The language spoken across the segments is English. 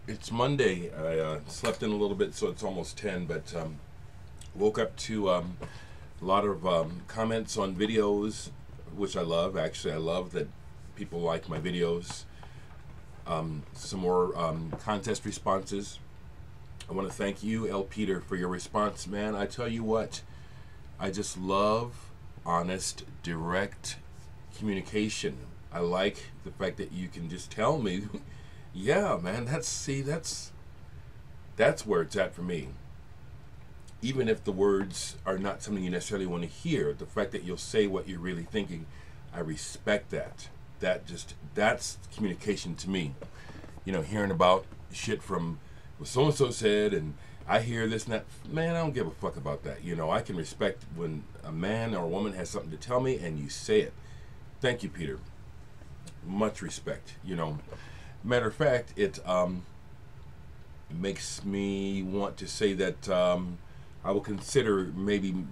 It's Monday. I slept in a little bit, so it's almost 10, but woke up to a lot of comments on videos, which I love. Actually, I love that people like my videos. Some more contest responses. I want to thank you, L. Peter, for your response, man. I tell you what, I just love honest, direct communication. I like the fact that you can just tell me, yeah, man, that's where it's at for me. Even if the words are not something you necessarily want to hear, the fact that you'll say what you're really thinking, I respect that. That's communication to me. You know, hearing about shit from what so and so said, and I hear this and that. Man, I don't give a fuck about that. You know, I can respect when a man or a woman has something to tell me and you say it. Thank you, Peter. Much respect. You know, matter of fact, it makes me want to say that I will consider maybe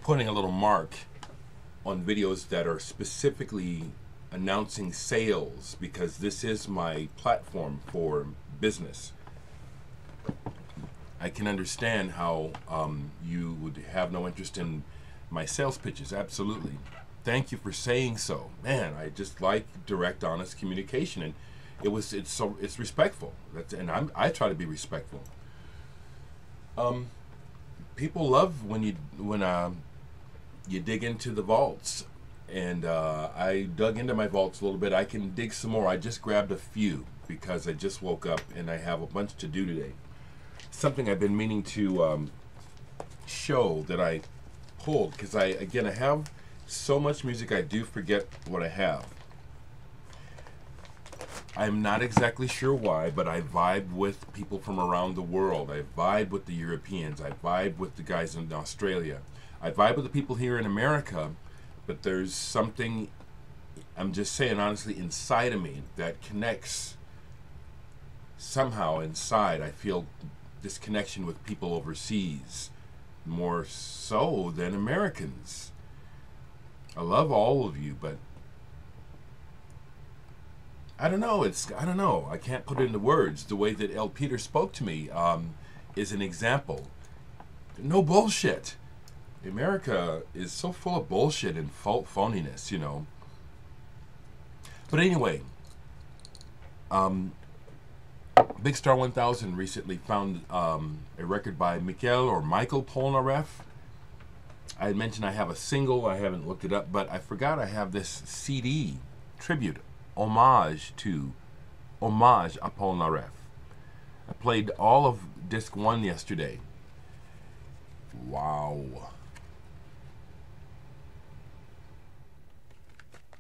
putting a little mark on videos that are specifically announcing sales, because this is my platform for business. I can understand how you would have no interest in my sales pitches. Absolutely. Thank you for saying so. Man, I just like direct, honest communication, and it's respectful. I try to be respectful. People love when you dig into the vaults, and I dug into my vaults a little bit. I can dig some more. I just grabbed a few because I just woke up and I have a bunch to do today. Something I've been meaning to show that I pulled, because I have so much music I do forget what I have. I'm not exactly sure why, but I vibe with people from around the world. I vibe with the Europeans. I vibe with the guys in Australia. I vibe with the people here in America, but there's something, I'm just saying honestly, inside of me that connects. Somehow inside, I feel this connection with people overseas more so than Americans. I love all of you, but I don't know. I don't know. I can't put it into words. The way that L. Peter spoke to me is an example. No bullshit. America is so full of bullshit and phoniness, you know. But anyway, Big Star 1000 recently found a record by Michael Polnareff. I had mentioned I have a single. I haven't looked it up, but I forgot I have this CD tribute, homage a Polnareff. I played all of disc 1 yesterday. Wow.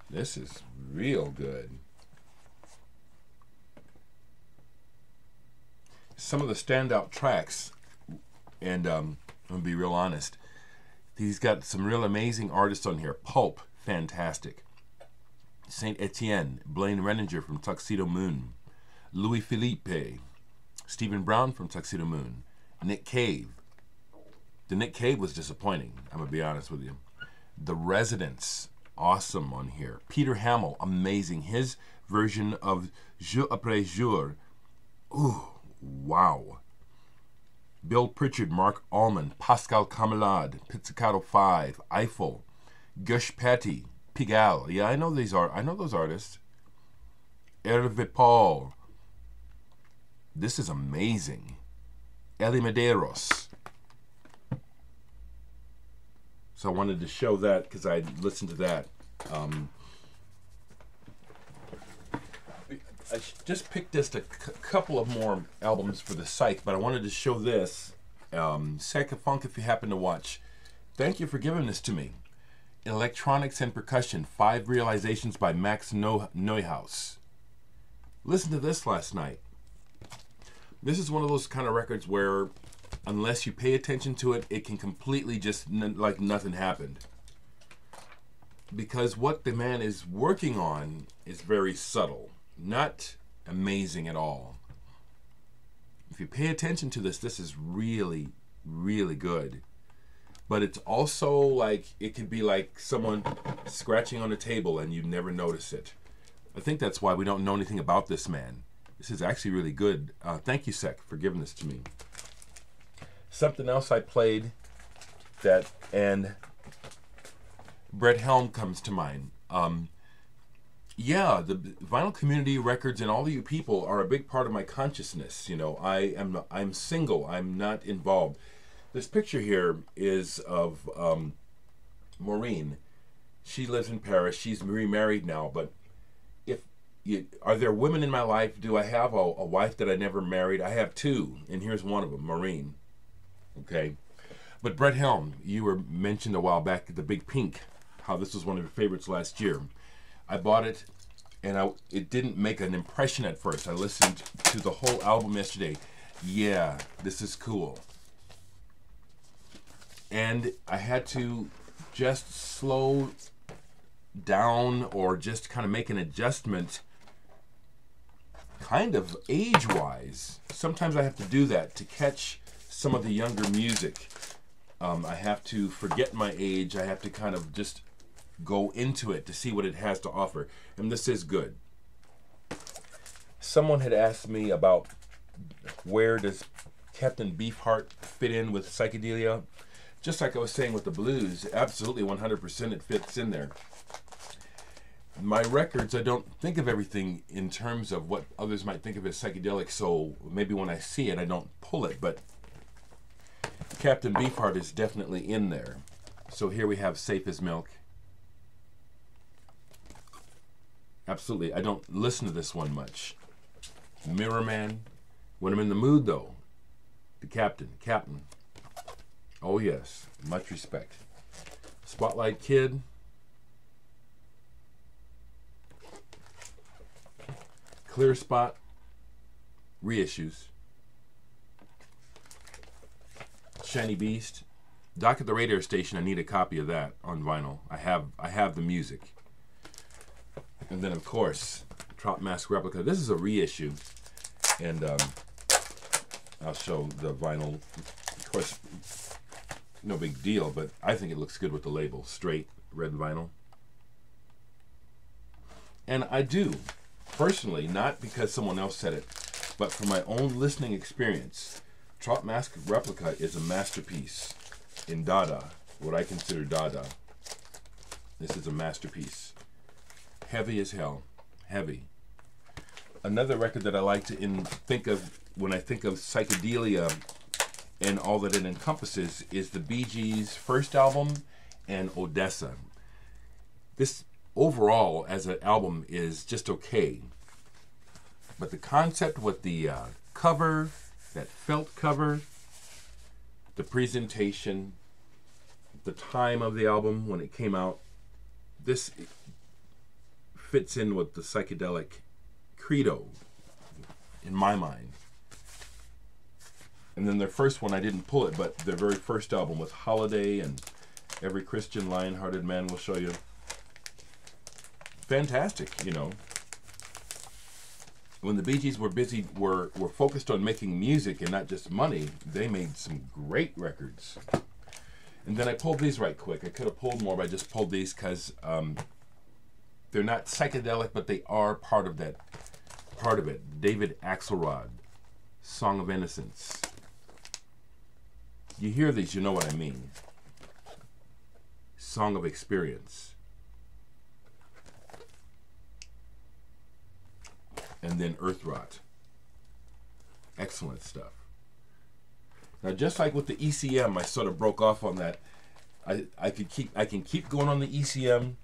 This is real good. Some of the standout tracks, and I'm going to be real honest, he's got some real amazing artists on here. Pulp, fantastic. Saint Etienne, Blaine Renninger from Tuxedo Moon. Louis Philippe, Stephen Brown from Tuxedo Moon. Nick Cave. The Nick Cave was disappointing, I'm going to be honest with you. The Residents, awesome on here. Peter Hamill, amazing. His version of Jour après Jour, ooh, wow. Bill Pritchard, Mark Allman, Pascal Camelade, Pizzicato 5, Eiffel, Gush Patty, Pigalle. Yeah, I know those artists. Hervé Paul. This is amazing. Eli Medeiros. So I wanted to show that because I listened to that. I just picked just a couple of more albums for the psych, but I wanted to show this. Psych Funk, if you happen to watch. Thank you for giving this to me. Electronics and Percussion, 5 Realizations by Max Neuhaus. Listen to this last night. This is one of those kind of records where, unless you pay attention to it, it can completely just like nothing happened. Because what the man is working on is very subtle. Not amazing at all. If you pay attention to this, this is really, really good. But it's also like, it could be like someone scratching on a table and you never notice it. I think that's why we don't know anything about this man. This is actually really good. Thank you, Sec, for giving this to me. Something else I played that, and Brett Helm comes to mind. Yeah, the vinyl community, records, and all of you people are a big part of my consciousness. You know, I'm single. I'm not involved. This picture here is of Maureen. She lives in Paris. She's remarried now. But are there women in my life? Do I have a wife that I never married? I have two, and here's one of them, Maureen. Okay, but Brett Helm, you were mentioned a while back at the Big Pink, how this was one of your favorites last year. I bought it, and it didn't make an impression at first. I listened to the whole album yesterday. Yeah, this is cool. And I had to just slow down or just kind of make an adjustment, kind of age-wise. Sometimes I have to do that to catch some of the younger music. I have to forget my age. I have to kind of just go into it to see what it has to offer. And this is good. Someone had asked me about where does Captain Beefheart fit in with psychedelia. Just like I was saying with the blues, absolutely 100% it fits in there. My records, I don't think of everything in terms of what others might think of as psychedelic, so maybe when I see it, I don't pull it, but Captain Beefheart is definitely in there. So here we have Safe as Milk. Absolutely, I don't listen to this one much. Mirror Man. When I'm in the mood, though, the Captain. Oh yes, much respect. Spotlight Kid. Clear Spot. Reissues. Shiny Beast. Doc at the Radio Station, I need a copy of that on vinyl. I have the music. And then of course, Trop Mask Replica. This is a reissue. And I'll show the vinyl. Of course, no big deal, but I think it looks good with the label. Straight red vinyl. And I do, personally, not because someone else said it, but from my own listening experience, Trop Mask Replica is a masterpiece in Dada, what I consider Dada. This is a masterpiece. Heavy as hell. Heavy. Another record that I like to think of when I think of psychedelia and all that it encompasses is the Bee Gees' first album and Odessa. This overall as an album is just okay. But the concept with the cover, that felt cover, the presentation, the time of the album when it came out, this fits in with the psychedelic credo in my mind. And then their first one, I didn't pull it, but their very first album with Holiday and Every Christian Lion-Hearted Man Will Show You. Fantastic, you know. When the Bee Gees were busy, were focused on making music and not just money, they made some great records. And then I pulled these right quick. I could have pulled more, but I just pulled these because they're not psychedelic, but they are part of that. Part of it. David Axelrod, Song of Innocence. You hear these, you know what I mean. Song of Experience. And then Earth Rot. Excellent stuff. Now, just like with the ECM, I sort of broke off on that. I can keep going on the ECM,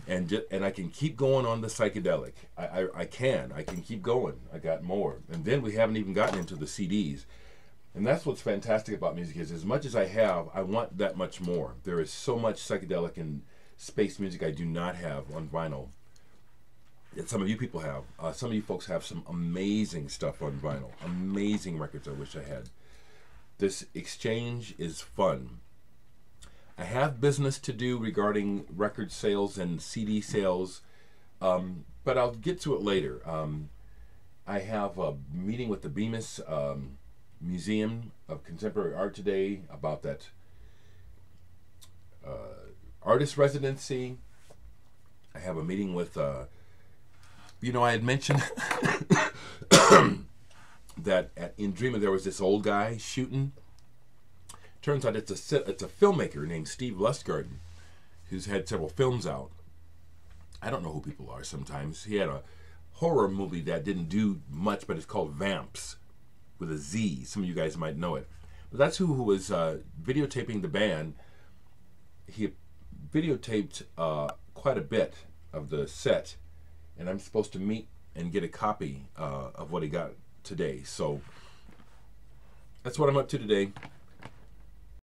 and I can keep going on the psychedelic. I can keep going. I got more, and then we haven't even gotten into the CDs. And that's what's fantastic about music is as much as I have, I want that much more. There is so much psychedelic and space music I do not have on vinyl. And some of you people have. Some of you folks have some amazing stuff on vinyl. Amazing records I wish I had. This exchange is fun. I have business to do regarding record sales and CD sales, but I'll get to it later. I have a meeting with the Bemis Museum of Contemporary Art today about that artist residency. I have a meeting with, you know, I had mentioned that in Dreamer there was this old guy shooting. Turns out it's a filmmaker named Steve Lustgarten, who's had several films out. I don't know who people are sometimes. He had a horror movie that didn't do much, but it's called Vamps, with a Z. Some of you guys might know it. But that's who was videotaping the band. He videotaped quite a bit of the set, and I'm supposed to meet and get a copy of what he got today. So that's what I'm up to today.